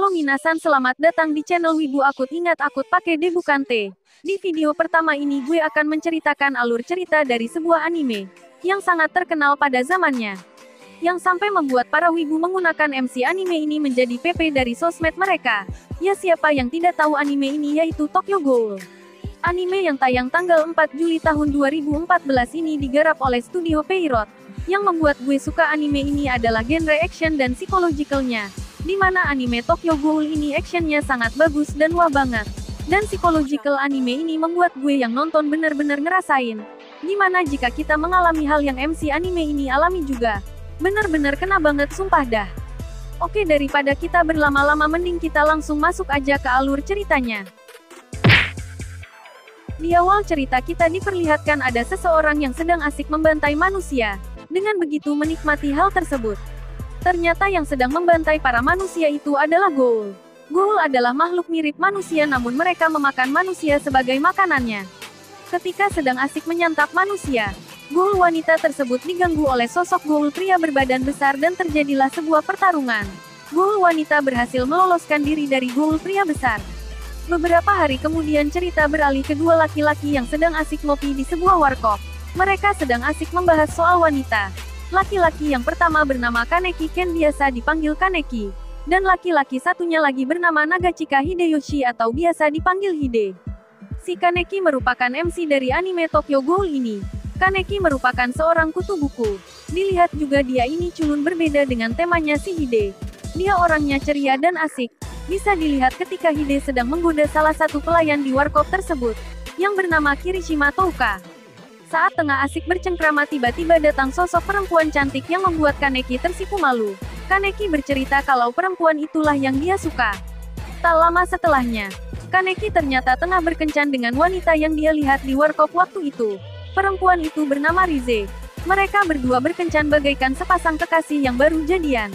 Halo minasan, selamat datang di channel Wibu Akut. Ingat akut pakai D bukan T. Di video pertama ini gue akan menceritakan alur cerita dari sebuah anime yang sangat terkenal pada zamannya, yang sampai membuat para wibu menggunakan MC anime ini menjadi PP dari sosmed mereka. Ya, siapa yang tidak tahu anime ini, yaitu Tokyo Ghoul. Anime yang tayang tanggal 4 Juli tahun 2014 ini digarap oleh studio Pierrot. Yang membuat gue suka anime ini adalah genre action dan psychological-nya, di mana anime Tokyo Ghoul ini actionnya sangat bagus dan wah banget. Dan psychological anime ini membuat gue yang nonton bener-bener ngerasain gimana jika kita mengalami hal yang MC anime ini alami juga. Bener-bener kena banget, sumpah dah. Oke, daripada kita berlama-lama mending kita langsung masuk aja ke alur ceritanya. Di awal cerita kita diperlihatkan ada seseorang yang sedang asik membantai manusia. Dengan begitu menikmati hal tersebut, ternyata yang sedang membantai para manusia itu adalah ghoul. Ghoul adalah makhluk mirip manusia, namun mereka memakan manusia sebagai makanannya. Ketika sedang asik menyantap manusia, ghoul wanita tersebut diganggu oleh sosok ghoul pria berbadan besar dan terjadilah sebuah pertarungan. Ghoul wanita berhasil meloloskan diri dari ghoul pria besar. Beberapa hari kemudian cerita beralih ke dua laki-laki yang sedang asik ngopi di sebuah warkop. Mereka sedang asik membahas soal wanita. Laki-laki yang pertama bernama Kaneki Ken, biasa dipanggil Kaneki. Dan laki-laki satunya lagi bernama Nagachika Hideyoshi atau biasa dipanggil Hide. Si Kaneki merupakan MC dari anime Tokyo Ghoul ini. Kaneki merupakan seorang kutu buku. Dilihat juga dia ini culun, berbeda dengan temanya si Hide. Dia orangnya ceria dan asik. Bisa dilihat ketika Hide sedang menggoda salah satu pelayan di warkop tersebut, yang bernama Kirishima Touka. Saat tengah asik bercengkrama, tiba-tiba datang sosok perempuan cantik yang membuat Kaneki tersipu malu. Kaneki bercerita kalau perempuan itulah yang dia suka. Tak lama setelahnya, Kaneki ternyata tengah berkencan dengan wanita yang dia lihat di warkop waktu itu. Perempuan itu bernama Rize. Mereka berdua berkencan bagaikan sepasang kekasih yang baru jadian.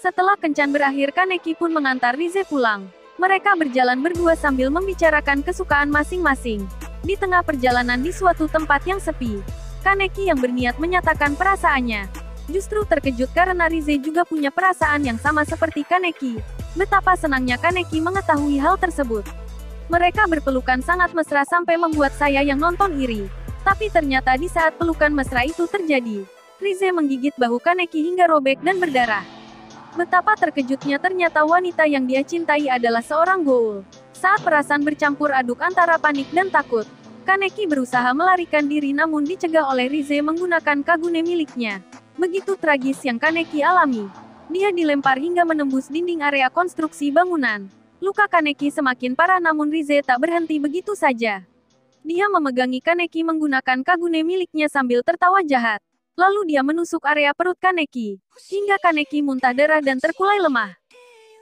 Setelah kencan berakhir, Kaneki pun mengantar Rize pulang. Mereka berjalan berdua sambil membicarakan kesukaan masing-masing. Di tengah perjalanan di suatu tempat yang sepi, Kaneki yang berniat menyatakan perasaannya, justru terkejut karena Rize juga punya perasaan yang sama seperti Kaneki. Betapa senangnya Kaneki mengetahui hal tersebut. Mereka berpelukan sangat mesra sampai membuat saya yang nonton iri. Tapi ternyata di saat pelukan mesra itu terjadi, Rize menggigit bahu Kaneki hingga robek dan berdarah. Betapa terkejutnya, ternyata wanita yang dia cintai adalah seorang ghoul. Saat perasaan bercampur aduk antara panik dan takut, Kaneki berusaha melarikan diri namun dicegah oleh Rize menggunakan kagune miliknya. Begitu tragis yang Kaneki alami. Dia dilempar hingga menembus dinding area konstruksi bangunan. Luka Kaneki semakin parah namun Rize tak berhenti begitu saja. Dia memegangi Kaneki menggunakan kagune miliknya sambil tertawa jahat. Lalu dia menusuk area perut Kaneki, hingga Kaneki muntah darah dan terkulai lemah.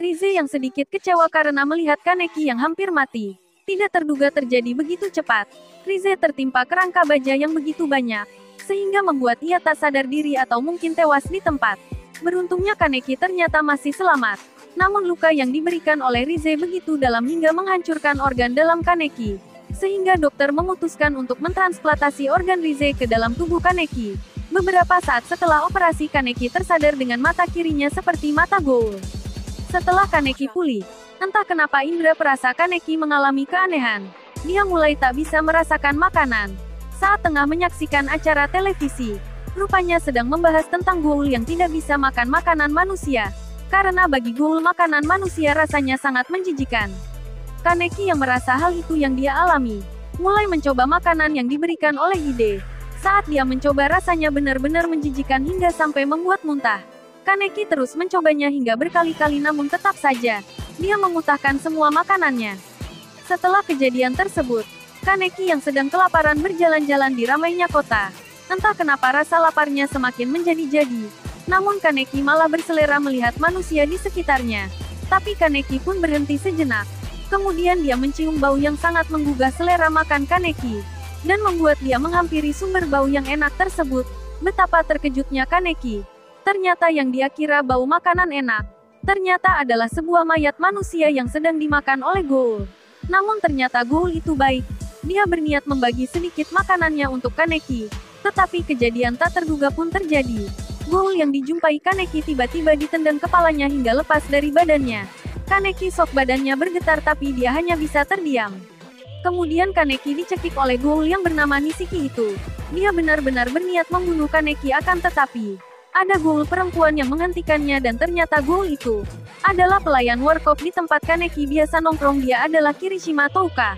Rize yang sedikit kecewa karena melihat Kaneki yang hampir mati. Tidak terduga terjadi begitu cepat. Rize tertimpa kerangka baja yang begitu banyak, sehingga membuat ia tak sadar diri atau mungkin tewas di tempat. Beruntungnya Kaneki ternyata masih selamat. Namun luka yang diberikan oleh Rize begitu dalam hingga menghancurkan organ dalam Kaneki, sehingga dokter memutuskan untuk mentransplantasi organ Rize ke dalam tubuh Kaneki. Beberapa saat setelah operasi, Kaneki tersadar dengan mata kirinya seperti mata ghoul. Setelah Kaneki pulih, entah kenapa indera perasa Kaneki mengalami keanehan. Dia mulai tak bisa merasakan makanan. Saat tengah menyaksikan acara televisi, rupanya sedang membahas tentang ghoul yang tidak bisa makan makanan manusia. Karena bagi ghoul makanan manusia rasanya sangat menjijikan. Kaneki yang merasa hal itu yang dia alami, mulai mencoba makanan yang diberikan oleh Hide. Saat dia mencoba, rasanya benar-benar menjijikan hingga sampai membuat muntah. Kaneki terus mencobanya hingga berkali-kali namun tetap saja, dia memutahkan semua makanannya. Setelah kejadian tersebut, Kaneki yang sedang kelaparan berjalan-jalan di ramainya kota. Entah kenapa rasa laparnya semakin menjadi-jadi. Namun Kaneki malah berselera melihat manusia di sekitarnya. Tapi Kaneki pun berhenti sejenak. Kemudian dia mencium bau yang sangat menggugah selera makan Kaneki, dan membuat dia menghampiri sumber bau yang enak tersebut. Betapa terkejutnya Kaneki. Ternyata yang dia kira bau makanan enak, ternyata adalah sebuah mayat manusia yang sedang dimakan oleh ghoul. Namun ternyata ghoul itu baik. Dia berniat membagi sedikit makanannya untuk Kaneki. Tetapi kejadian tak terduga pun terjadi. Ghoul yang dijumpai Kaneki tiba-tiba ditendang kepalanya hingga lepas dari badannya. Kaneki sok badannya bergetar tapi dia hanya bisa terdiam. Kemudian Kaneki dicekik oleh ghoul yang bernama Nishiki itu. Dia benar-benar berniat membunuh Kaneki akan tetapi ada ghoul perempuan yang menghentikannya dan ternyata ghoul itu adalah pelayan warkop di tempat Kaneki biasa nongkrong. Dia adalah Kirishima Touka.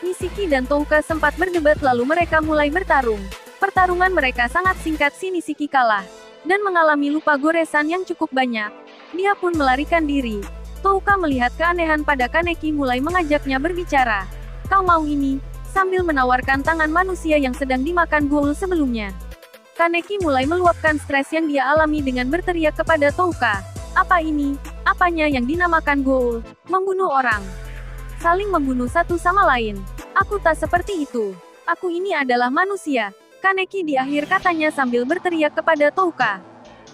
Nishiki dan Touka sempat berdebat lalu mereka mulai bertarung. Pertarungan mereka sangat singkat. Si Nishiki kalah dan mengalami luka goresan yang cukup banyak. Dia pun melarikan diri. Touka melihat keanehan pada Kaneki mulai mengajaknya berbicara. Kau mau ini? Sambil menawarkan tangan manusia yang sedang dimakan ghoul sebelumnya. Kaneki mulai meluapkan stres yang dia alami dengan berteriak kepada Touka. Apa ini? Apanya yang dinamakan ghoul? Membunuh orang. Saling membunuh satu sama lain. Aku tak seperti itu. Aku ini adalah manusia. Kaneki di akhir katanya sambil berteriak kepada Touka.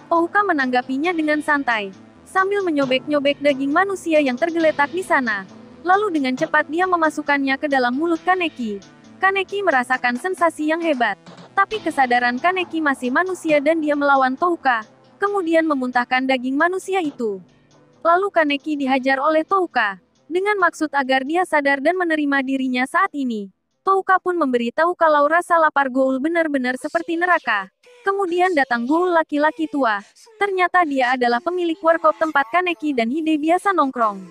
Touka menanggapinya dengan santai. Sambil menyobek-nyobek daging manusia yang tergeletak di sana. Lalu dengan cepat dia memasukkannya ke dalam mulut Kaneki. Kaneki merasakan sensasi yang hebat. Tapi kesadaran Kaneki masih manusia dan dia melawan Touka. Kemudian memuntahkan daging manusia itu. Lalu Kaneki dihajar oleh Touka. Dengan maksud agar dia sadar dan menerima dirinya saat ini. Touka pun memberitahu kalau rasa lapar ghoul benar-benar seperti neraka. Kemudian datang ghoul laki-laki tua. Ternyata dia adalah pemilik warkop tempat Kaneki dan Hide biasa nongkrong.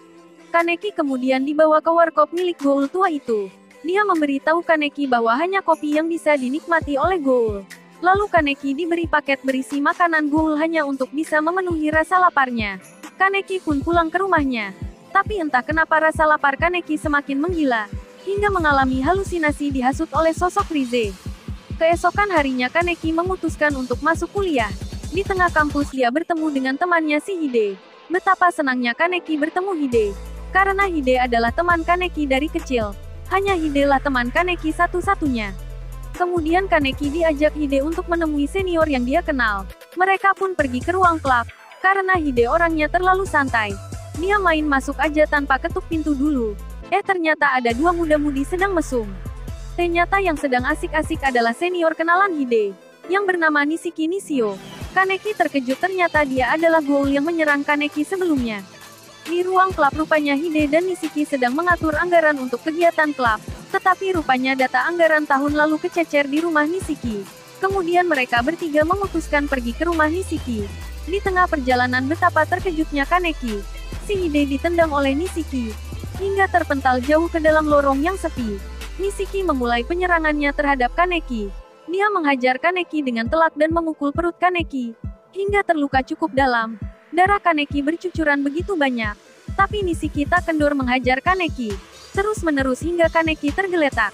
Kaneki kemudian dibawa ke warkop milik ghoul tua itu. Dia memberitahu Kaneki bahwa hanya kopi yang bisa dinikmati oleh ghoul. Lalu Kaneki diberi paket berisi makanan ghoul hanya untuk bisa memenuhi rasa laparnya. Kaneki pun pulang ke rumahnya. Tapi entah kenapa rasa lapar Kaneki semakin menggila, hingga mengalami halusinasi dihasut oleh sosok Rize. Keesokan harinya Kaneki memutuskan untuk masuk kuliah. Di tengah kampus dia bertemu dengan temannya si Hide. Betapa senangnya Kaneki bertemu Hide. Karena Hide adalah teman Kaneki dari kecil. Hanya Hide lah teman Kaneki satu-satunya. Kemudian Kaneki diajak Hide untuk menemui senior yang dia kenal. Mereka pun pergi ke ruang klub. Karena Hide orangnya terlalu santai. Dia main masuk aja tanpa ketuk pintu dulu. Ternyata ada dua muda-mudi sedang mesum. Ternyata yang sedang asik-asik adalah senior kenalan Hide. Yang bernama Nishiki Nishio. Kaneki terkejut ternyata dia adalah ghoul yang menyerang Kaneki sebelumnya. Di ruang klub rupanya Hide dan Nishiki sedang mengatur anggaran untuk kegiatan klub. Tetapi rupanya data anggaran tahun lalu kececer di rumah Nishiki. Kemudian mereka bertiga memutuskan pergi ke rumah Nishiki. Di tengah perjalanan betapa terkejutnya Kaneki. Si Hide ditendang oleh Nishiki. Hingga terpental jauh ke dalam lorong yang sepi. Nishiki memulai penyerangannya terhadap Kaneki. Dia menghajar Kaneki dengan telak dan memukul perut Kaneki. Hingga terluka cukup dalam. Darah Kaneki bercucuran begitu banyak. Tapi Nishiki tak kendor menghajar Kaneki. Terus-menerus hingga Kaneki tergeletak.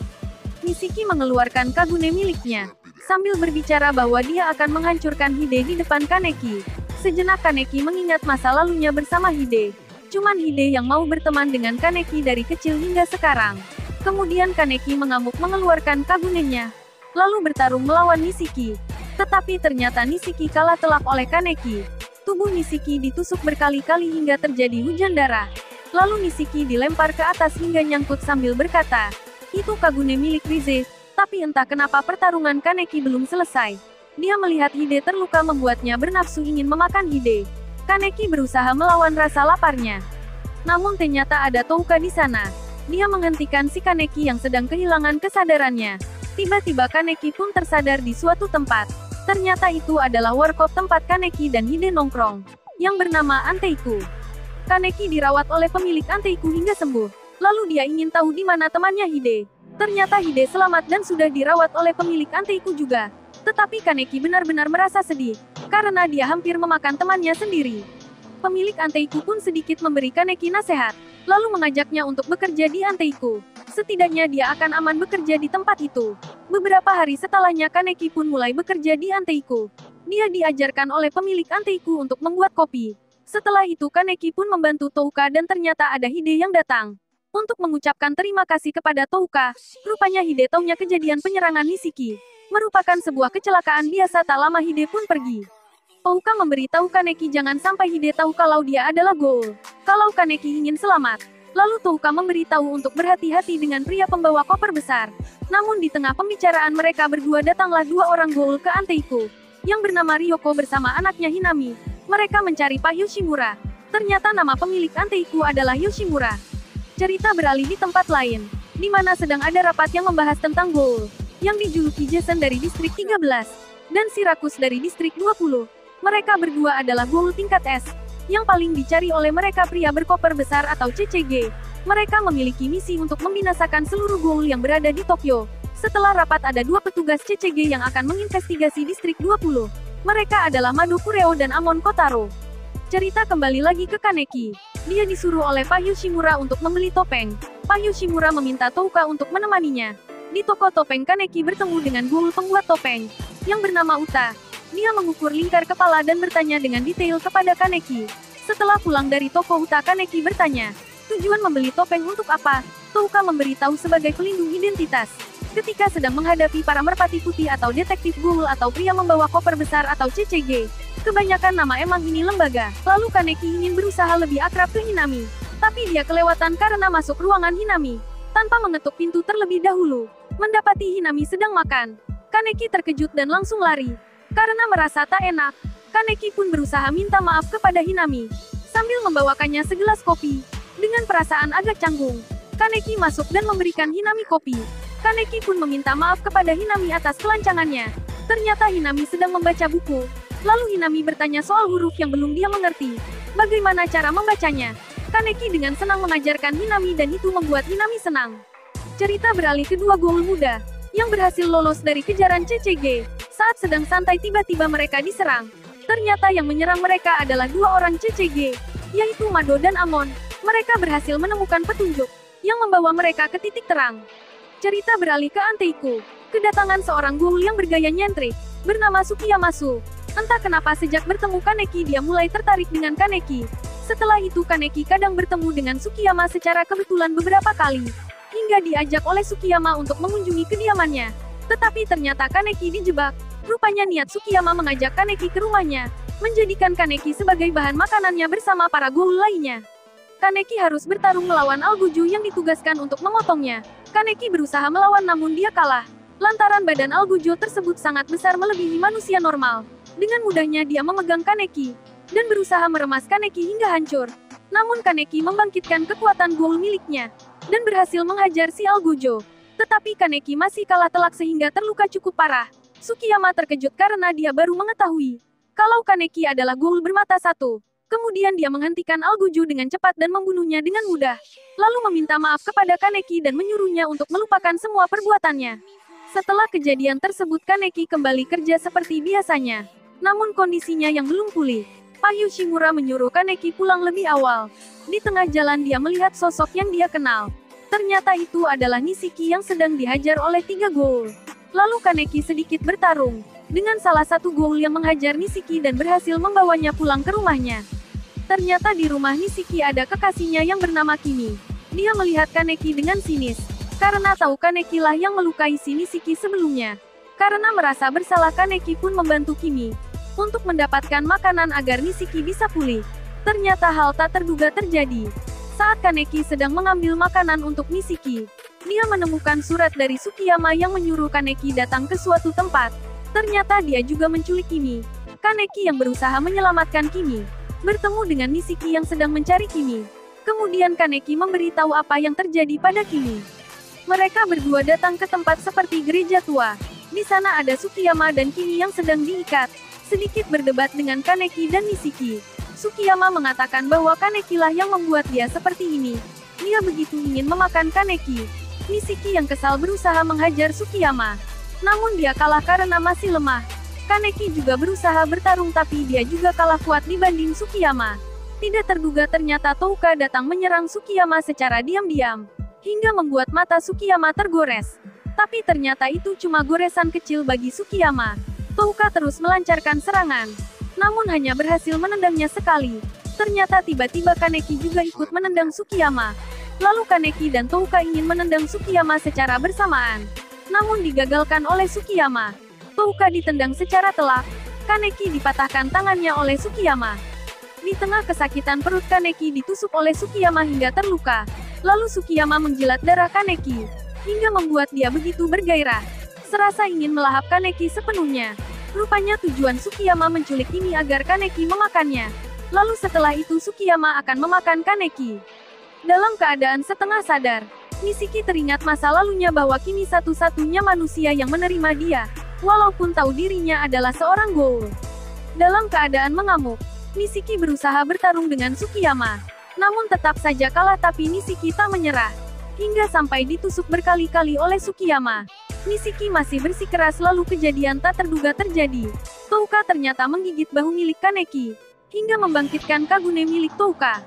Nishiki mengeluarkan Kagune miliknya. Sambil berbicara bahwa dia akan menghancurkan Hide di depan Kaneki. Sejenak Kaneki mengingat masa lalunya bersama Hide. Cuman Hide yang mau berteman dengan Kaneki dari kecil hingga sekarang. Kemudian Kaneki mengamuk mengeluarkan Kagunenya. Lalu bertarung melawan Nishiki. Tetapi ternyata Nishiki kalah telak oleh Kaneki. Tubuh Nishiki ditusuk berkali-kali hingga terjadi hujan darah. Lalu Nishiki dilempar ke atas hingga nyangkut sambil berkata, "Itu Kagune milik Rize." Tapi entah kenapa pertarungan Kaneki belum selesai. Dia melihat Hide terluka membuatnya bernafsu ingin memakan Hide. Kaneki berusaha melawan rasa laparnya. Namun ternyata ada Touka di sana. Dia menghentikan si Kaneki yang sedang kehilangan kesadarannya. Tiba-tiba Kaneki pun tersadar di suatu tempat. Ternyata itu adalah warkop tempat Kaneki dan Hide nongkrong, yang bernama Anteiku. Kaneki dirawat oleh pemilik Anteiku hingga sembuh. Lalu dia ingin tahu di mana temannya Hide. Ternyata Hide selamat dan sudah dirawat oleh pemilik Anteiku juga. Tetapi Kaneki benar-benar merasa sedih, karena dia hampir memakan temannya sendiri. Pemilik Anteiku pun sedikit memberi Kaneki nasihat, lalu mengajaknya untuk bekerja di Anteiku. Setidaknya dia akan aman bekerja di tempat itu. Beberapa hari setelahnya Kaneki pun mulai bekerja di Anteiku. Dia diajarkan oleh pemilik Anteiku untuk membuat kopi. Setelah itu Kaneki pun membantu Touka dan ternyata ada Hide yang datang. Untuk mengucapkan terima kasih kepada Touka, rupanya Hide taunya kejadian penyerangan Nishiki. Merupakan sebuah kecelakaan biasa. Tak lama Hide pun pergi. Touka memberitahu Kaneki jangan sampai Hide tahu kalau dia adalah ghoul. Kalau Kaneki ingin selamat. Lalu Touka memberitahu untuk berhati-hati dengan pria pembawa koper besar. Namun di tengah pembicaraan mereka berdua datanglah dua orang ghoul ke Anteiku. Yang bernama Ryoko bersama anaknya Hinami. Mereka mencari Pak Yoshimura. Ternyata nama pemilik Anteiku adalah Yoshimura. Cerita beralih di tempat lain, di mana sedang ada rapat yang membahas tentang Ghoul, yang dijuluki Jason dari Distrik 13, dan Sirakus dari Distrik 20. Mereka berdua adalah Ghoul tingkat S, yang paling dicari oleh mereka pria berkoper besar atau CCG. Mereka memiliki misi untuk membinasakan seluruh Ghoul yang berada di Tokyo. Setelah rapat ada dua petugas CCG yang akan menginvestigasi Distrik 20. Mereka adalah Mado Kureo dan Amon Kotaro. Cerita kembali lagi ke Kaneki. Dia disuruh oleh Pak Yoshimura untuk membeli topeng. Pak Yoshimura meminta Touka untuk menemaninya. Di toko topeng Kaneki bertemu dengan Ghoul pembuat topeng, yang bernama Uta. Dia mengukur lingkar kepala dan bertanya dengan detail kepada Kaneki. Setelah pulang dari toko Uta, Kaneki bertanya, tujuan membeli topeng untuk apa? Touka memberitahu sebagai pelindung identitas. Ketika sedang menghadapi para merpati putih atau detektif Ghoul atau pria membawa koper besar atau CCG. Kebanyakan nama emang ini lembaga. Lalu Kaneki ingin berusaha lebih akrab ke Hinami. Tapi dia kelewatan karena masuk ruangan Hinami, tanpa mengetuk pintu terlebih dahulu. Mendapati Hinami sedang makan. Kaneki terkejut dan langsung lari. Karena merasa tak enak, Kaneki pun berusaha minta maaf kepada Hinami. Sambil membawakannya segelas kopi. Dengan perasaan agak canggung, Kaneki masuk dan memberikan Hinami kopi. Kaneki pun meminta maaf kepada Hinami atas kelancangannya. Ternyata Hinami sedang membaca buku. Lalu Hinami bertanya soal huruf yang belum dia mengerti. Bagaimana cara membacanya? Kaneki dengan senang mengajarkan Hinami dan itu membuat Hinami senang. Cerita beralih kedua Ghoul muda, yang berhasil lolos dari kejaran CCG. Saat sedang santai tiba-tiba mereka diserang. Ternyata yang menyerang mereka adalah dua orang CCG, yaitu Mado dan Amon. Mereka berhasil menemukan petunjuk, yang membawa mereka ke titik terang. Cerita beralih ke Anteiku. Kedatangan seorang Ghoul yang bergaya nyentrik, bernama Tsukiyamasu. Entah kenapa sejak bertemu Kaneki dia mulai tertarik dengan Kaneki. Setelah itu Kaneki kadang bertemu dengan Tsukiyama secara kebetulan beberapa kali. Hingga diajak oleh Tsukiyama untuk mengunjungi kediamannya. Tetapi ternyata Kaneki dijebak. Rupanya niat Tsukiyama mengajak Kaneki ke rumahnya, menjadikan Kaneki sebagai bahan makanannya bersama para Ghoul lainnya. Kaneki harus bertarung melawan Alguju yang ditugaskan untuk memotongnya. Kaneki berusaha melawan namun dia kalah. Lantaran badan Alguju tersebut sangat besar melebihi manusia normal. Dengan mudahnya dia memegang Kaneki, dan berusaha meremas Kaneki hingga hancur. Namun Kaneki membangkitkan kekuatan Ghoul miliknya, dan berhasil menghajar si Algujo. Tetapi Kaneki masih kalah telak sehingga terluka cukup parah. Tsukiyama terkejut karena dia baru mengetahui kalau Kaneki adalah Ghoul bermata satu. Kemudian dia menghentikan Alguju dengan cepat dan membunuhnya dengan mudah. Lalu meminta maaf kepada Kaneki dan menyuruhnya untuk melupakan semua perbuatannya. Setelah kejadian tersebut Kaneki kembali kerja seperti biasanya. Namun kondisinya yang belum pulih. Pak Yoshimura menyuruh Kaneki pulang lebih awal. Di tengah jalan dia melihat sosok yang dia kenal. Ternyata itu adalah Nishiki yang sedang dihajar oleh 3 Ghoul. Lalu Kaneki sedikit bertarung dengan salah satu Ghoul yang menghajar Nishiki dan berhasil membawanya pulang ke rumahnya. Ternyata di rumah Nishiki ada kekasihnya yang bernama Kimi. Dia melihat Kaneki dengan sinis, karena tahu Kaneki lah yang melukai si Nishiki sebelumnya. Karena merasa bersalah Kaneki pun membantu Kimi untuk mendapatkan makanan agar Nishiki bisa pulih. Ternyata hal tak terduga terjadi. Saat Kaneki sedang mengambil makanan untuk Nishiki, dia menemukan surat dari Tsukiyama yang menyuruh Kaneki datang ke suatu tempat. Ternyata dia juga menculik Kimi. Kaneki yang berusaha menyelamatkan Kimi bertemu dengan Nishiki yang sedang mencari Kimi. Kemudian Kaneki memberitahu apa yang terjadi pada Kimi. Mereka berdua datang ke tempat seperti gereja tua. Di sana ada Tsukiyama dan Kimi yang sedang diikat, sedikit berdebat dengan Kaneki dan Nishiki. Tsukiyama mengatakan bahwa Kaneki lah yang membuat dia seperti ini. Dia begitu ingin memakan Kaneki. Nishiki yang kesal berusaha menghajar Tsukiyama. Namun dia kalah karena masih lemah. Kaneki juga berusaha bertarung tapi dia juga kalah kuat dibanding Tsukiyama. Tidak terduga ternyata Touka datang menyerang Tsukiyama secara diam-diam, hingga membuat mata Tsukiyama tergores. Tapi ternyata itu cuma goresan kecil bagi Tsukiyama. Touka terus melancarkan serangan, namun hanya berhasil menendangnya sekali. Ternyata tiba-tiba Kaneki juga ikut menendang Tsukiyama. Lalu Kaneki dan Touka ingin menendang Tsukiyama secara bersamaan, namun digagalkan oleh Tsukiyama. Touka ditendang secara telak. Kaneki dipatahkan tangannya oleh Tsukiyama. Di tengah kesakitan perut Kaneki ditusuk oleh Tsukiyama hingga terluka. Lalu Tsukiyama menjilat darah Kaneki, hingga membuat dia begitu bergairah. Serasa ingin melahap Kaneki sepenuhnya. Rupanya tujuan Tsukiyama menculik ini agar Kaneki memakannya. Lalu setelah itu Tsukiyama akan memakan Kaneki. Dalam keadaan setengah sadar, Nishiki teringat masa lalunya bahwa kini satu-satunya manusia yang menerima dia, walaupun tahu dirinya adalah seorang ghoul. Dalam keadaan mengamuk, Nishiki berusaha bertarung dengan Tsukiyama. Namun tetap saja kalah, tapi Nishiki tak menyerah. Hingga sampai ditusuk berkali-kali oleh Tsukiyama. Nishiki masih bersikeras, lalu kejadian tak terduga terjadi. Touka ternyata menggigit bahu milik Kaneki, hingga membangkitkan Kagune milik Touka.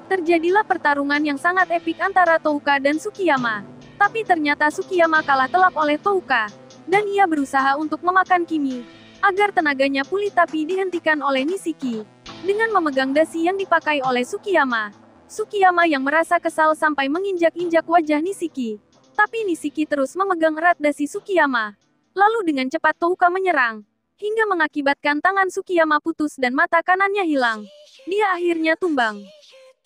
Terjadilah pertarungan yang sangat epik antara Touka dan Tsukiyama. Tapi ternyata Tsukiyama kalah telak oleh Touka, dan ia berusaha untuk memakan Kimi, agar tenaganya pulih, tapi dihentikan oleh Nishiki. Dengan memegang dasi yang dipakai oleh Tsukiyama, Tsukiyama yang merasa kesal sampai menginjak-injak wajah Nishiki. Tapi Nishiki terus memegang erat dasi Tsukiyama. Lalu dengan cepat Touka menyerang, hingga mengakibatkan tangan Tsukiyama putus dan mata kanannya hilang. Dia akhirnya tumbang.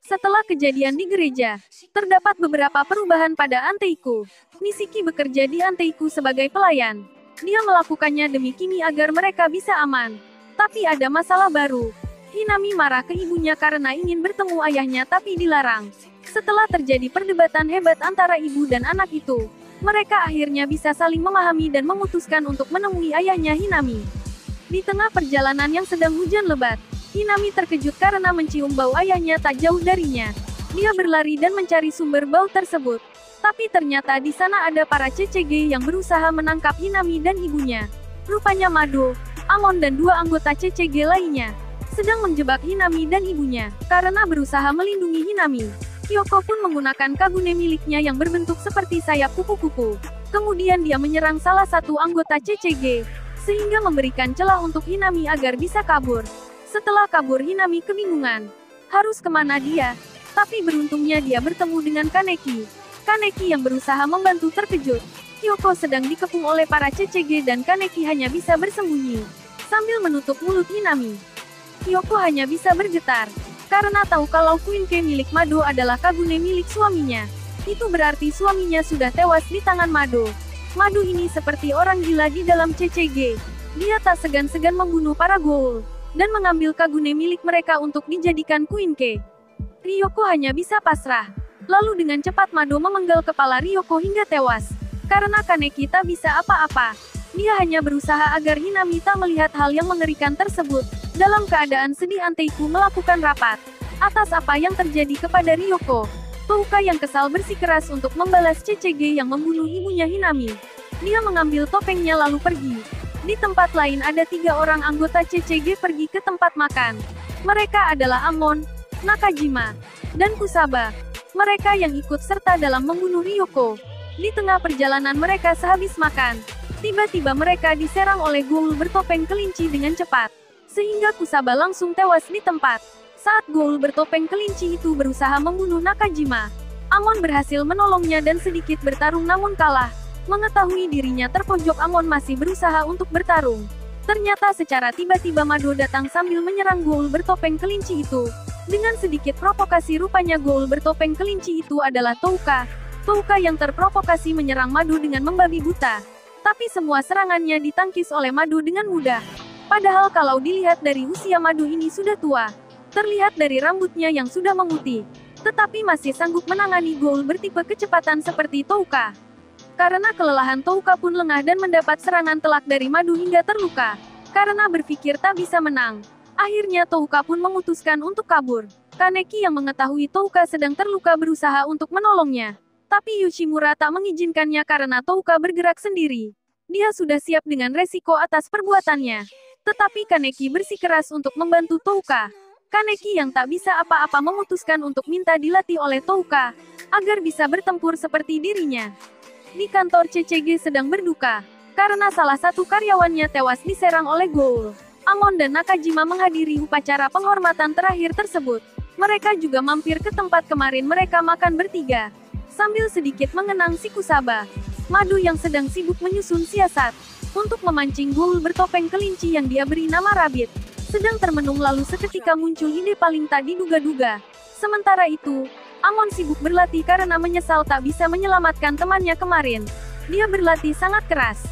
Setelah kejadian di gereja, terdapat beberapa perubahan pada Anteiku. Nishiki bekerja di Anteiku sebagai pelayan. Dia melakukannya demi Kimi agar mereka bisa aman. Tapi ada masalah baru. Hinami marah ke ibunya karena ingin bertemu ayahnya tapi dilarang. Setelah terjadi perdebatan hebat antara ibu dan anak itu, mereka akhirnya bisa saling memahami dan memutuskan untuk menemui ayahnya Hinami. Di tengah perjalanan yang sedang hujan lebat, Hinami terkejut karena mencium bau ayahnya tak jauh darinya. Dia berlari dan mencari sumber bau tersebut. Tapi ternyata di sana ada para CCG yang berusaha menangkap Hinami dan ibunya. Rupanya Mado, Amon dan dua anggota CCG lainnya sedang menjebak Hinami dan ibunya, karena berusaha melindungi Hinami. Kyoko pun menggunakan Kagune miliknya yang berbentuk seperti sayap kupu-kupu. Kemudian dia menyerang salah satu anggota CCG, sehingga memberikan celah untuk Hinami agar bisa kabur. Setelah kabur, Hinami kebingungan harus kemana dia, tapi beruntungnya dia bertemu dengan Kaneki. Kaneki yang berusaha membantu terkejut. Kyoko sedang dikepung oleh para CCG dan Kaneki hanya bisa bersembunyi sambil menutup mulut Hinami. Kyoko hanya bisa bergetar, karena tahu kalau Queen K milik Mado adalah Kagune milik suaminya. Itu berarti suaminya sudah tewas di tangan Mado. Mado ini seperti orang gila di dalam CCG. Dia tak segan-segan membunuh para ghoul, dan mengambil Kagune milik mereka untuk dijadikan Queen K. Ryoko hanya bisa pasrah. Lalu dengan cepat Mado memenggal kepala Ryoko hingga tewas. Karena Kaneki tak bisa apa-apa, dia hanya berusaha agar Hinami tak melihat hal yang mengerikan tersebut. Dalam keadaan sedih, Anteiku melakukan rapat atas apa yang terjadi kepada Ryoko. Touka yang kesal bersikeras untuk membalas CCG yang membunuh ibunya Hinami. Dia mengambil topengnya lalu pergi. Di tempat lain ada 3 orang anggota CCG pergi ke tempat makan. Mereka adalah Amon, Nakajima, dan Kusaba. Mereka yang ikut serta dalam membunuh Ryoko. Di tengah perjalanan mereka sehabis makan, tiba-tiba mereka diserang oleh ghoul bertopeng kelinci dengan cepat, sehingga Kusaba langsung tewas di tempat. Saat ghoul bertopeng kelinci itu berusaha membunuh Nakajima, Amon berhasil menolongnya dan sedikit bertarung namun kalah. Mengetahui dirinya terpojok, Amon masih berusaha untuk bertarung. Ternyata secara tiba-tiba Mado datang sambil menyerang ghoul bertopeng kelinci itu. Dengan sedikit provokasi, rupanya ghoul bertopeng kelinci itu adalah Touka. Touka yang terprovokasi menyerang Mado dengan membabi buta. Tapi semua serangannya ditangkis oleh Mado dengan mudah. Padahal kalau dilihat dari usia Mado ini sudah tua, terlihat dari rambutnya yang sudah memutih, tetapi masih sanggup menangani ghoul bertipe kecepatan seperti Touka. Karena kelelahan, Touka pun lengah dan mendapat serangan telak dari Mado hingga terluka. Karena berpikir tak bisa menang, akhirnya Touka pun memutuskan untuk kabur. Kaneki yang mengetahui Touka sedang terluka berusaha untuk menolongnya. Tapi Yoshimura tak mengizinkannya karena Touka bergerak sendiri. Dia sudah siap dengan resiko atas perbuatannya. Tetapi Kaneki bersikeras untuk membantu Touka. Kaneki yang tak bisa apa-apa memutuskan untuk minta dilatih oleh Touka, agar bisa bertempur seperti dirinya. Di kantor CCG sedang berduka, karena salah satu karyawannya tewas diserang oleh ghoul. Amon dan Nakajima menghadiri upacara penghormatan terakhir tersebut. Mereka juga mampir ke tempat kemarin mereka makan bertiga, sambil sedikit mengenang si Kusaba. Mado yang sedang sibuk menyusun siasat untuk memancing ghoul bertopeng kelinci yang dia beri nama Rabbit, sedang termenung, lalu seketika muncul ide paling tak diduga-duga. Sementara itu, Amon sibuk berlatih karena menyesal tak bisa menyelamatkan temannya kemarin. Dia berlatih sangat keras.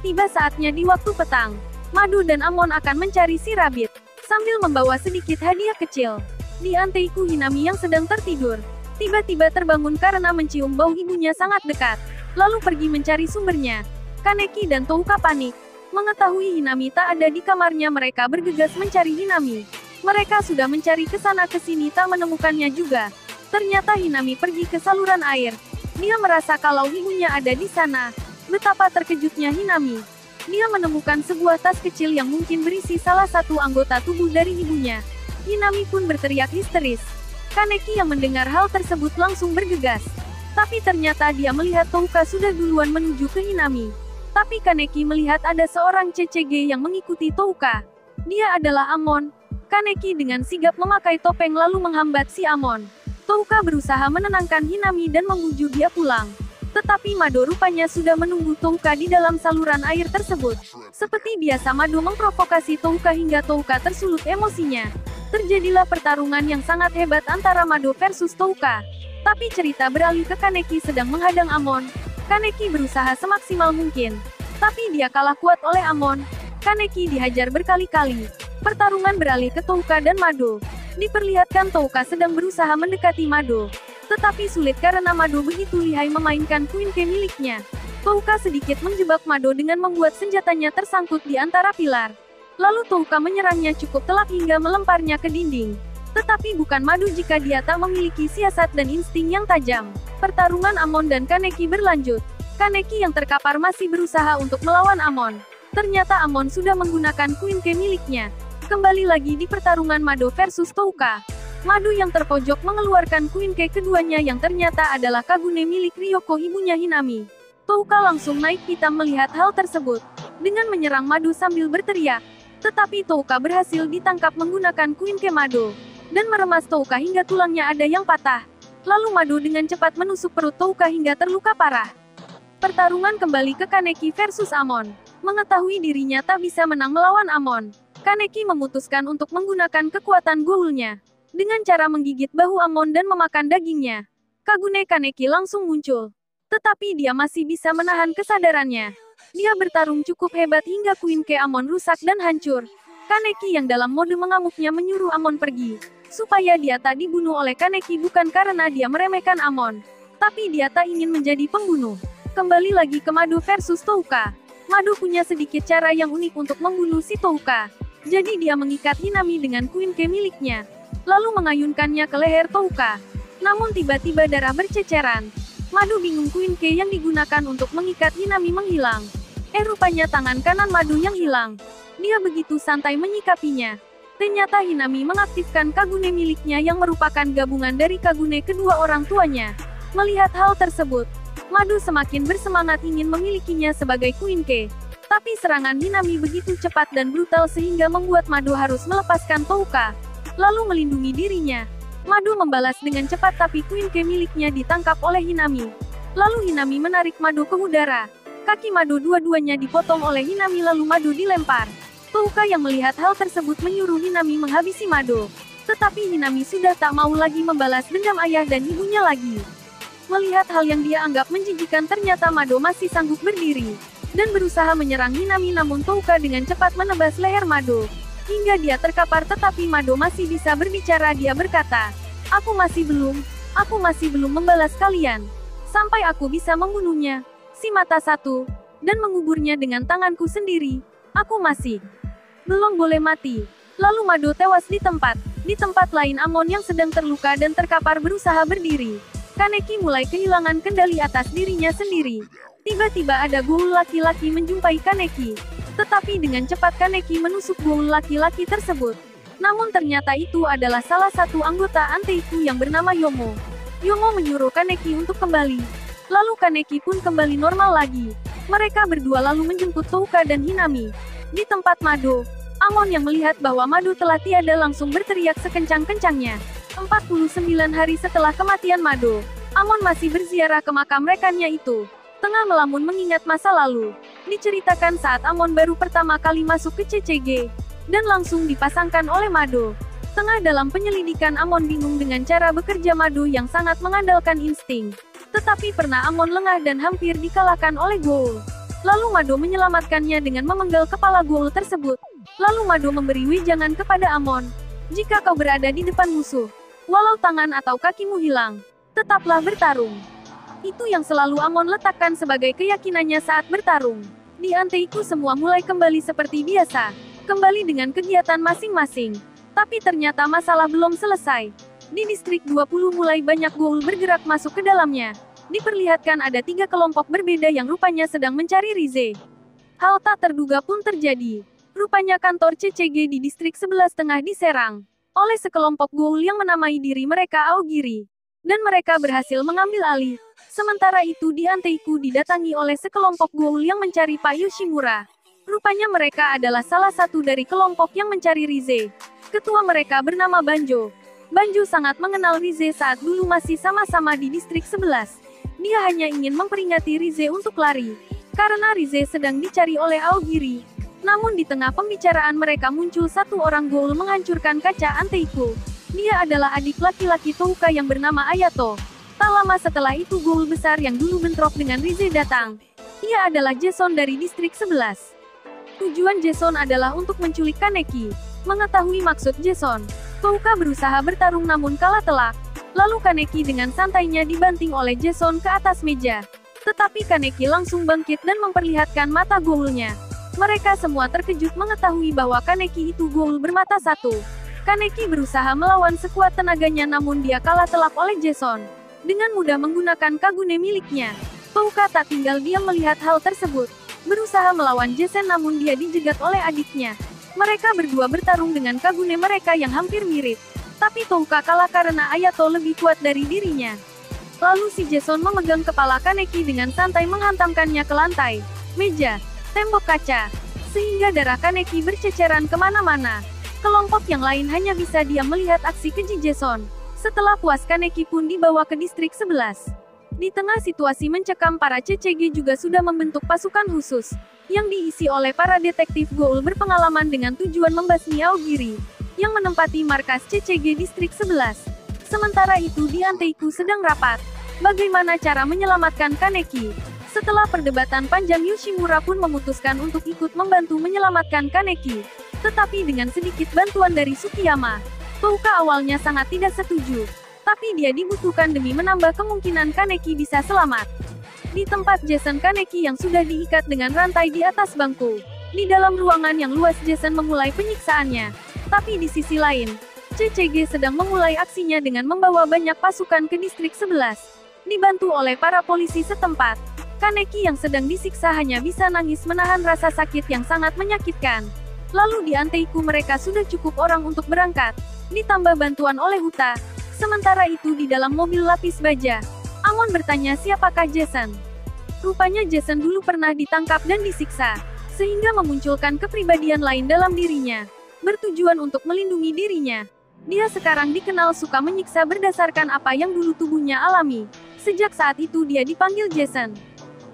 Tiba saatnya di waktu petang. Mado dan Amon akan mencari si Rabbit. sambil membawa sedikit hadiah kecil. Di anteiku Hinami yang sedang tertidur, tiba-tiba terbangun karena mencium bau ibunya sangat dekat, lalu pergi mencari sumbernya. Kaneki dan Touka panik. Mengetahui Hinami tak ada di kamarnya, mereka bergegas mencari Hinami. Mereka sudah mencari ke sana ke sini tak menemukannya juga. Ternyata Hinami pergi ke saluran air. Dia merasa kalau ibunya ada di sana. Betapa terkejutnya Hinami. Dia menemukan sebuah tas kecil yang mungkin berisi salah satu anggota tubuh dari ibunya. Hinami pun berteriak histeris. Kaneki yang mendengar hal tersebut langsung bergegas. Tapi ternyata dia melihat Touka sudah duluan menuju ke Hinami. Tapi Kaneki melihat ada seorang CCG yang mengikuti Touka. Dia adalah Amon. Kaneki dengan sigap memakai topeng lalu menghambat si Amon. Touka berusaha menenangkan Hinami dan membujuk dia pulang. Tetapi Mado rupanya sudah menunggu Touka di dalam saluran air tersebut. Seperti biasa Mado memprovokasi Touka hingga Touka tersulut emosinya. Terjadilah pertarungan yang sangat hebat antara Mado versus Touka. Tapi cerita beralih ke Kaneki sedang menghadang Amon. Kaneki berusaha semaksimal mungkin. Tapi dia kalah kuat oleh Amon. Kaneki dihajar berkali-kali. Pertarungan beralih ke Touka dan Mado. Diperlihatkan Touka sedang berusaha mendekati Mado. Tetapi sulit karena Mado begitu lihai memainkan Queen Key miliknya. Touka sedikit menjebak Mado dengan membuat senjatanya tersangkut di antara pilar. Lalu Touka menyerangnya cukup telak hingga melemparnya ke dinding. Tetapi bukan Mado jika dia tak memiliki siasat dan insting yang tajam. Pertarungan Amon dan Kaneki berlanjut. Kaneki yang terkapar masih berusaha untuk melawan Amon. Ternyata Amon sudah menggunakan Queen Key miliknya. Kembali lagi di pertarungan Mado versus Touka. Mado yang terpojok mengeluarkan Queen Key keduanya yang ternyata adalah Kagune milik Ryoko ibunya Hinami. Touka langsung naik pitam melihat hal tersebut. Dengan menyerang Mado sambil berteriak. Tetapi Touka berhasil ditangkap menggunakan Queen Key Mado. Dan meremas Touka hingga tulangnya ada yang patah. Lalu Mado dengan cepat menusuk perut Touka hingga terluka parah. Pertarungan kembali ke Kaneki versus Amon. Mengetahui dirinya tak bisa menang melawan Amon, Kaneki memutuskan untuk menggunakan kekuatan goulnya. Dengan cara menggigit bahu Amon dan memakan dagingnya, Kagune Kaneki langsung muncul. Tetapi dia masih bisa menahan kesadarannya. Dia bertarung cukup hebat hingga Queen Key Amon rusak dan hancur. Kaneki yang dalam mode mengamuknya menyuruh Amon pergi. Supaya dia tak dibunuh oleh Kaneki bukan karena dia meremehkan Amon. Tapi dia tak ingin menjadi pembunuh. Kembali lagi ke Mado versus Touka. Mado punya sedikit cara yang unik untuk membunuh si Touka. Jadi dia mengikat Hinami dengan Queen Key miliknya. Lalu mengayunkannya ke leher Touka. Namun tiba-tiba darah berceceran. Mado bingung Queen Key yang digunakan untuk mengikat Hinami menghilang. Rupanya tangan kanan Mado yang hilang. Dia begitu santai menyikapinya. Ternyata Hinami mengaktifkan Kagune miliknya yang merupakan gabungan dari Kagune kedua orang tuanya. Melihat hal tersebut, Mado semakin bersemangat ingin memilikinya sebagai Queen Key. Tapi serangan Hinami begitu cepat dan brutal sehingga membuat Mado harus melepaskan Touka. Lalu melindungi dirinya. Mado membalas dengan cepat tapi Queen Key miliknya ditangkap oleh Hinami. Lalu Hinami menarik Mado ke udara. Kaki Mado dua-duanya dipotong oleh Hinami lalu Mado dilempar. Touka yang melihat hal tersebut menyuruh Hinami menghabisi Mado. Tetapi Hinami sudah tak mau lagi membalas dendam ayah dan ibunya lagi. Melihat hal yang dia anggap menjijikan ternyata Mado masih sanggup berdiri. Dan berusaha menyerang Hinami namun Touka dengan cepat menebas leher Mado. Hingga dia terkapar tetapi Mado masih bisa berbicara. Dia berkata, aku masih belum membalas kalian. Sampai aku bisa membunuhnya. Si mata satu. Dan menguburnya dengan tanganku sendiri. Aku masih belum boleh mati. Lalu Mado tewas di tempat. Di tempat lain Amon yang sedang terluka dan terkapar berusaha berdiri. Kaneki mulai kehilangan kendali atas dirinya sendiri. Tiba-tiba ada ghoul laki-laki menjumpai Kaneki. Tetapi dengan cepat Kaneki menusuk ghoul laki-laki tersebut. Namun ternyata itu adalah salah satu anggota Anteiku yang bernama Yomo. Yomo menyuruh Kaneki untuk kembali. Lalu Kaneki pun kembali normal lagi. Mereka berdua lalu menjemput Touka dan Hinami. Di tempat Mado, Amon yang melihat bahwa Mado telah tiada langsung berteriak sekencang-kencangnya. 49 hari setelah kematian Mado, Amon masih berziarah ke makam rekannya itu. Tengah melamun mengingat masa lalu. Diceritakan saat Amon baru pertama kali masuk ke CCG. Dan langsung dipasangkan oleh Mado. Tengah dalam penyelidikan Amon bingung dengan cara bekerja Mado yang sangat mengandalkan insting. Tetapi pernah Amon lengah dan hampir dikalahkan oleh ghoul. Lalu Mado menyelamatkannya dengan memenggal kepala ghoul tersebut. Lalu Mado memberi wejangan kepada Amon. Jika kau berada di depan musuh, walau tangan atau kakimu hilang, tetaplah bertarung. Itu yang selalu Amon letakkan sebagai keyakinannya saat bertarung. Di Anteiku semua mulai kembali seperti biasa. Kembali dengan kegiatan masing-masing. Tapi ternyata masalah belum selesai. Di distrik 20 mulai banyak ghoul bergerak masuk ke dalamnya. Diperlihatkan ada 3 kelompok berbeda yang rupanya sedang mencari Rize. Hal tak terduga pun terjadi. Rupanya kantor CCG di distrik 11 tengah diserang oleh sekelompok ghoul yang menamai diri mereka Aogiri. Dan mereka berhasil mengambil alih. Sementara itu di Anteiku didatangi oleh sekelompok ghoul yang mencari Pak Yoshimura. Rupanya mereka adalah salah satu dari kelompok yang mencari Rize. Ketua mereka bernama Banjo. Banjo sangat mengenal Rize saat dulu masih sama-sama di distrik 11. Dia hanya ingin memperingati Rize untuk lari. Karena Rize sedang dicari oleh Aogiri. Namun di tengah pembicaraan mereka muncul satu orang ghoul menghancurkan kaca Anteiku. Dia adalah adik laki-laki Touka yang bernama Ayato. Tak lama setelah itu ghoul besar yang dulu bentrok dengan Rize datang. Ia adalah Jason dari distrik 11. Tujuan Jason adalah untuk menculik Kaneki. Mengetahui maksud Jason, Touka berusaha bertarung namun kalah telak. Lalu Kaneki dengan santainya dibanting oleh Jason ke atas meja. Tetapi Kaneki langsung bangkit dan memperlihatkan mata ghoulnya. Mereka semua terkejut mengetahui bahwa Kaneki itu ghoul bermata satu. Kaneki berusaha melawan sekuat tenaganya namun dia kalah telak oleh Jason. Dengan mudah menggunakan Kagune miliknya. Touka tak tinggal diam melihat hal tersebut. Berusaha melawan Jason namun dia dijegat oleh adiknya. Mereka berdua bertarung dengan Kagune mereka yang hampir mirip. Tapi Touka kalah karena Ayato lebih kuat dari dirinya. Lalu si Jason memegang kepala Kaneki dengan santai menghantamkannya ke lantai, meja, tembok kaca, sehingga darah Kaneki berceceran kemana-mana. Kelompok yang lain hanya bisa diam melihat aksi keji Jason. Setelah puas Kaneki pun dibawa ke distrik 11. Di tengah situasi mencekam para CCG juga sudah membentuk pasukan khusus, yang diisi oleh para detektif ghoul berpengalaman dengan tujuan membasmi Aogiri, yang menempati markas CCG distrik 11. Sementara itu di Anteiku sedang rapat. Bagaimana cara menyelamatkan Kaneki? Setelah perdebatan panjang Yoshimura pun memutuskan untuk ikut membantu menyelamatkan Kaneki. Tetapi dengan sedikit bantuan dari Tsukiyama. Touka awalnya sangat tidak setuju. Tapi dia dibutuhkan demi menambah kemungkinan Kaneki bisa selamat. Di tempat Jason Kaneki yang sudah diikat dengan rantai di atas bangku. Di dalam ruangan yang luas Jason memulai penyiksaannya. Tapi di sisi lain, CCG sedang memulai aksinya dengan membawa banyak pasukan ke distrik 11. Dibantu oleh para polisi setempat. Kaneki yang sedang disiksa hanya bisa nangis menahan rasa sakit yang sangat menyakitkan. Lalu di Anteiku mereka sudah cukup orang untuk berangkat. Ditambah bantuan oleh Huta. Sementara itu di dalam mobil lapis baja, Amon bertanya siapakah Jason. Rupanya Jason dulu pernah ditangkap dan disiksa. Sehingga memunculkan kepribadian lain dalam dirinya. Bertujuan untuk melindungi dirinya. Dia sekarang dikenal suka menyiksa berdasarkan apa yang dulu tubuhnya alami. Sejak saat itu dia dipanggil Jason.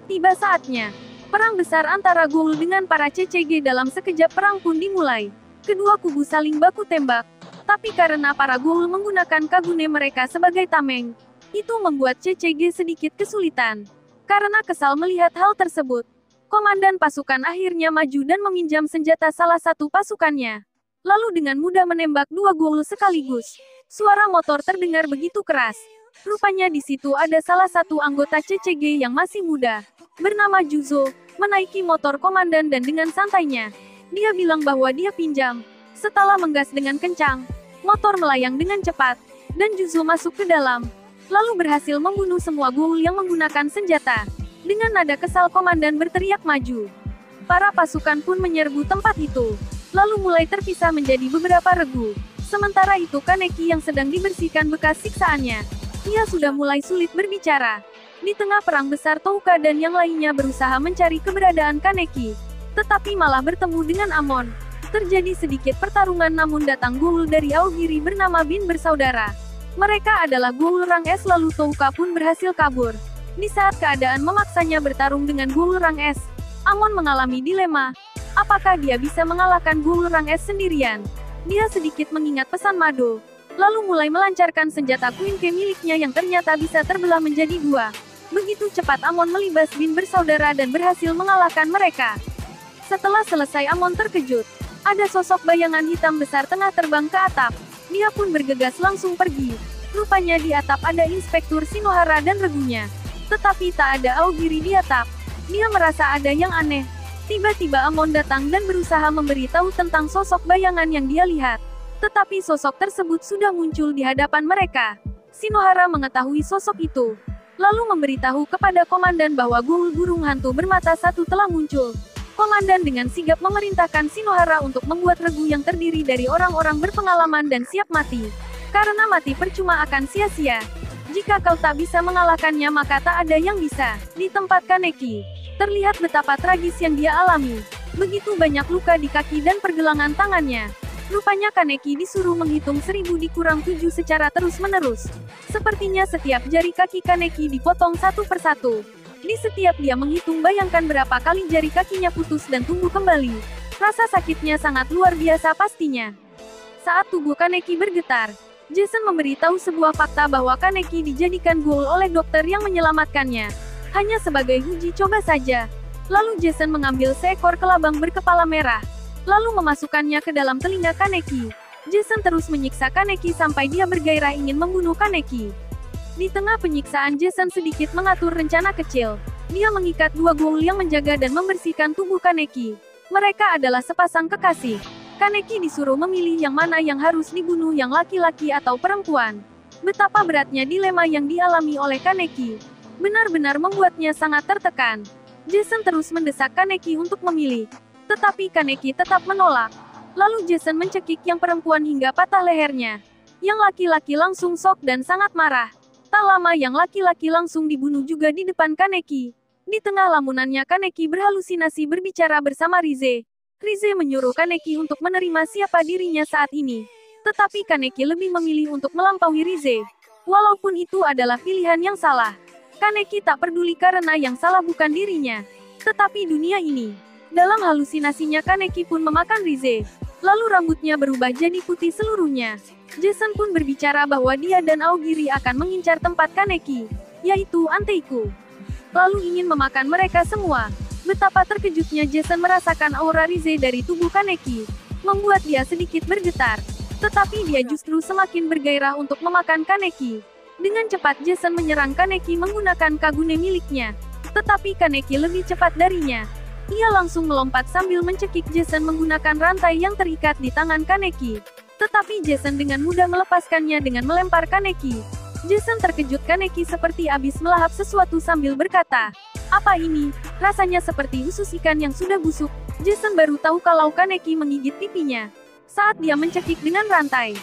Tiba saatnya. Perang besar antara ghoul dengan para CCG dalam sekejap perang pun dimulai. Kedua kubu saling baku tembak. Tapi karena para ghoul menggunakan Kagune mereka sebagai tameng, itu membuat CCG sedikit kesulitan. Karena kesal melihat hal tersebut, komandan pasukan akhirnya maju dan meminjam senjata salah satu pasukannya. Lalu dengan mudah menembak dua ghoul sekaligus. Suara motor terdengar begitu keras. Rupanya di situ ada salah satu anggota CCG yang masih muda, bernama Juzo, menaiki motor komandan dan dengan santainya. Dia bilang bahwa dia pinjam. Setelah menggas dengan kencang, motor melayang dengan cepat, dan Juzo masuk ke dalam. Lalu berhasil membunuh semua ghoul yang menggunakan senjata. Dengan nada kesal komandan berteriak maju. Para pasukan pun menyerbu tempat itu. Lalu mulai terpisah menjadi beberapa regu. Sementara itu Kaneki yang sedang dibersihkan bekas siksaannya. Ia sudah mulai sulit berbicara. Di tengah perang besar Touka dan yang lainnya berusaha mencari keberadaan Kaneki. Tetapi malah bertemu dengan Amon. Terjadi sedikit pertarungan namun datang ghoul dari Aogiri bernama Bin bersaudara. Mereka adalah ghoul rang S lalu Touka pun berhasil kabur. Di saat keadaan memaksanya bertarung dengan ghoul rang S, Amon mengalami dilema. Apakah dia bisa mengalahkan ghoul rang S sendirian? Dia sedikit mengingat pesan Mado. Lalu mulai melancarkan senjata Queen K miliknya yang ternyata bisa terbelah menjadi dua. Begitu cepat Amon melibas Bin bersaudara dan berhasil mengalahkan mereka. Setelah selesai Amon terkejut. Ada sosok bayangan hitam besar tengah terbang ke atap. Dia pun bergegas langsung pergi. Rupanya di atap ada Inspektur Shinohara dan regunya. Tetapi tak ada Aogiri di atap. Dia merasa ada yang aneh. Tiba-tiba Amon datang dan berusaha memberitahu tentang sosok bayangan yang dia lihat. Tetapi sosok tersebut sudah muncul di hadapan mereka. Shinohara mengetahui sosok itu. Lalu memberitahu kepada komandan bahwa ghoul burung hantu bermata satu telah muncul. Komandan dengan sigap memerintahkan Shinohara untuk membuat regu yang terdiri dari orang-orang berpengalaman dan siap mati. Karena mati percuma akan sia-sia. Jika kau tak bisa mengalahkannya maka tak ada yang bisa. Di tempat Kaneki, terlihat betapa tragis yang dia alami. Begitu banyak luka di kaki dan pergelangan tangannya. Rupanya Kaneki disuruh menghitung 1000 dikurang 7 secara terus-menerus. Sepertinya setiap jari kaki Kaneki dipotong satu persatu. Di setiap dia menghitung bayangkan berapa kali jari kakinya putus dan tumbuh kembali. Rasa sakitnya sangat luar biasa pastinya. Saat tubuh Kaneki bergetar, Jason memberitahu sebuah fakta bahwa Kaneki dijadikan ghoul oleh dokter yang menyelamatkannya. Hanya sebagai uji coba saja. Lalu Jason mengambil seekor kelabang berkepala merah. Lalu memasukkannya ke dalam telinga Kaneki. Jason terus menyiksa Kaneki sampai dia bergairah ingin membunuh Kaneki. Di tengah penyiksaan Jason sedikit mengatur rencana kecil. Dia mengikat dua ghoul yang menjaga dan membersihkan tubuh Kaneki. Mereka adalah sepasang kekasih. Kaneki disuruh memilih yang mana yang harus dibunuh, yang laki-laki atau perempuan. Betapa beratnya dilema yang dialami oleh Kaneki. Benar-benar membuatnya sangat tertekan. Jason terus mendesak Kaneki untuk memilih. Tetapi Kaneki tetap menolak. Lalu Jason mencekik yang perempuan hingga patah lehernya. Yang laki-laki langsung shock dan sangat marah. Tak lama yang laki-laki langsung dibunuh juga di depan Kaneki. Di tengah lamunannya Kaneki berhalusinasi berbicara bersama Rize. Rize menyuruh Kaneki untuk menerima siapa dirinya saat ini. Tetapi Kaneki lebih memilih untuk melampaui Rize. Walaupun itu adalah pilihan yang salah. Kaneki tak peduli karena yang salah bukan dirinya. Tetapi dunia ini. Dalam halusinasinya Kaneki pun memakan Rize. Lalu rambutnya berubah jadi putih seluruhnya. Jason pun berbicara bahwa dia dan Aogiri akan mengincar tempat Kaneki, yaitu Anteiku. Lalu ingin memakan mereka semua. Betapa terkejutnya Jason merasakan aura Rize dari tubuh Kaneki. Membuat dia sedikit bergetar. Tetapi dia justru semakin bergairah untuk memakan Kaneki. Dengan cepat Jason menyerang Kaneki menggunakan Kagune miliknya. Tetapi Kaneki lebih cepat darinya. Ia langsung melompat sambil mencekik Jason menggunakan rantai yang terikat di tangan Kaneki. Tetapi Jason dengan mudah melepaskannya dengan melempar Kaneki. Jason terkejut Kaneki seperti habis melahap sesuatu sambil berkata, "Apa ini? Rasanya seperti usus ikan yang sudah busuk." Jason baru tahu kalau Kaneki menggigit pipinya. Saat dia mencekik dengan rantai.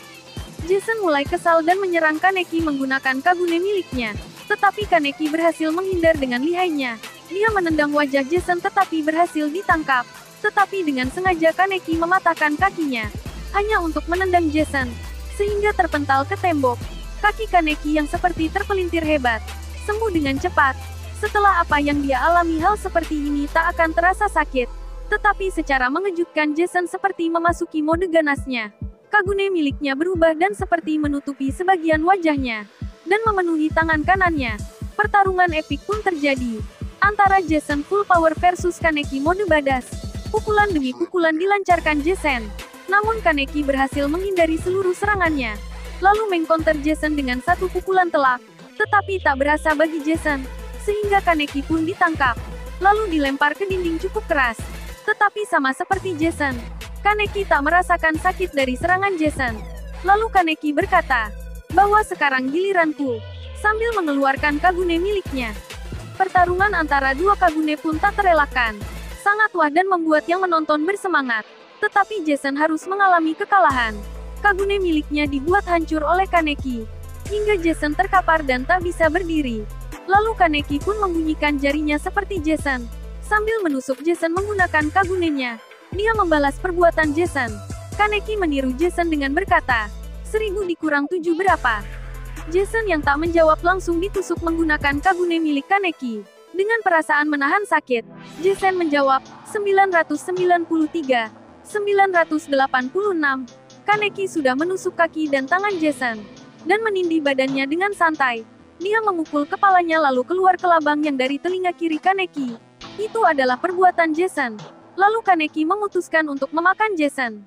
Jason mulai kesal dan menyerang Kaneki menggunakan Kagune miliknya. Tetapi Kaneki berhasil menghindar dengan lihainya. Dia menendang wajah Jason tetapi berhasil ditangkap. Tetapi dengan sengaja Kaneki mematahkan kakinya. Hanya untuk menendang Jason. Sehingga terpental ke tembok. Kaki Kaneki yang seperti terpelintir hebat. Sembuh dengan cepat. Setelah apa yang dia alami hal seperti ini tak akan terasa sakit. Tetapi secara mengejutkan Jason seperti memasuki mode ganasnya. Kagune miliknya berubah dan seperti menutupi sebagian wajahnya. Dan memenuhi tangan kanannya. Pertarungan epik pun terjadi. Antara Jason full power versus Kaneki mode badas. Pukulan demi pukulan dilancarkan Jason. Namun Kaneki berhasil menghindari seluruh serangannya. Lalu mengcounter Jason dengan satu pukulan telak. Tetapi tak berasa bagi Jason. Sehingga Kaneki pun ditangkap. Lalu dilempar ke dinding cukup keras. Tetapi sama seperti Jason. Kaneki tak merasakan sakit dari serangan Jason. Lalu Kaneki berkata, bahwa sekarang giliranku. Sambil mengeluarkan Kagune miliknya. Pertarungan antara dua Kagune pun tak terelakkan. Sangat wah dan membuat yang menonton bersemangat. Tetapi Jason harus mengalami kekalahan. Kagune miliknya dibuat hancur oleh Kaneki. Hingga Jason terkapar dan tak bisa berdiri. Lalu Kaneki pun membunyikan jarinya seperti Jason. Sambil menusuk Jason menggunakan kagunenya. Dia membalas perbuatan Jason. Kaneki meniru Jason dengan berkata, 1000 dikurang 7 berapa? Jason yang tak menjawab langsung ditusuk menggunakan Kagune milik Kaneki. Dengan perasaan menahan sakit, Jason menjawab, 993, 986. Kaneki sudah menusuk kaki dan tangan Jason. Dan menindih badannya dengan santai. Dia memukul kepalanya lalu keluar kelabang yang dari telinga kiri Kaneki. Itu adalah perbuatan Jason. Lalu Kaneki memutuskan untuk memakan Jason.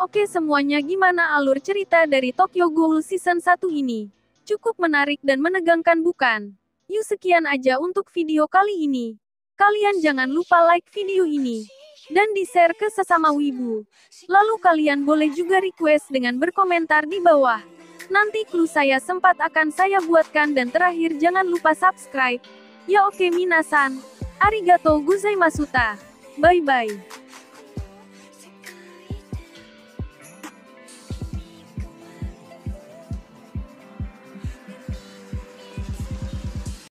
Oke semuanya, gimana alur cerita dari Tokyo Ghoul Season 1 ini? Cukup menarik dan menegangkan bukan? Yuk sekian aja untuk video kali ini. Kalian jangan lupa like video ini. Dan di-share ke sesama wibu. Lalu kalian boleh juga request dengan berkomentar di bawah. Nanti clue saya sempat akan saya buatkan, dan terakhir jangan lupa subscribe. Ya oke minasan. Arigatou gozaimasuta. Bye bye.